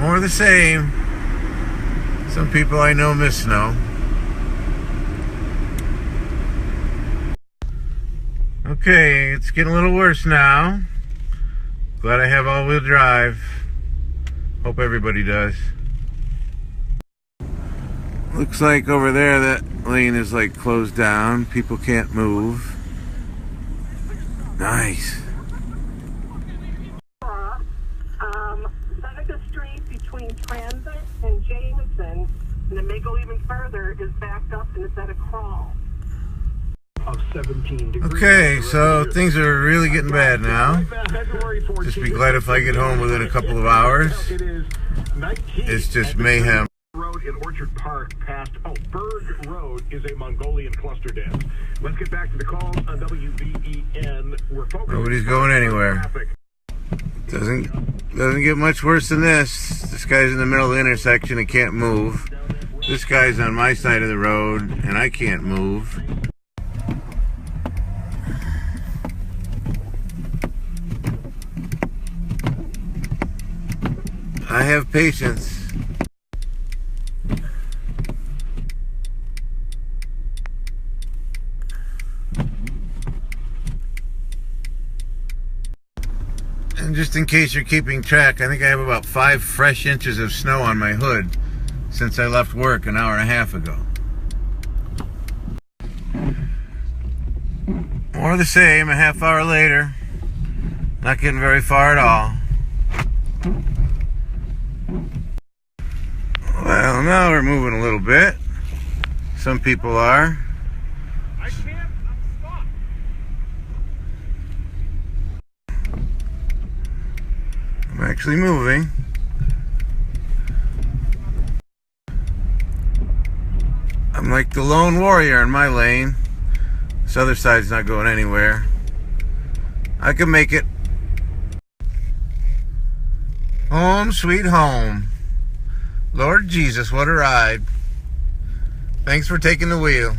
More of the same. Some people I know miss snow. Okay, it's getting a little worse now. Glad I have all-wheel drive. Hope everybody does. Looks like over there that lane is like closed down. People can't move. Nice. Seneca Street between Transit and Jameson, and it may go even further, is backed up and it's at a crawl. Of 17 degrees. Okay, so things are really getting bad now. Just be glad if I get home within a couple of hours. It's just mayhem. Road in Orchard Park past Berg Road is a Mongolian cluster dance. Let's get back to the calls on WBEN. We're focused. Nobody's going anywhere. Doesn't get much worse than this. This guy's in the middle of the intersection and can't move. This guy's on my side of the road and I can't move. I have patience. And just in case you're keeping track, I think I have about 5 fresh inches of snow on my hood since I left work an hour and a half ago. More of the same, a half hour later. Not getting very far at all. Well, now we're moving a little bit. Some people are. I can't. I'm stuck. I'm actually moving. I'm like the lone warrior in my lane. This other side's not going anywhere. I can make it. Home sweet home. Lord Jesus, what a ride. Thanks for taking the wheel.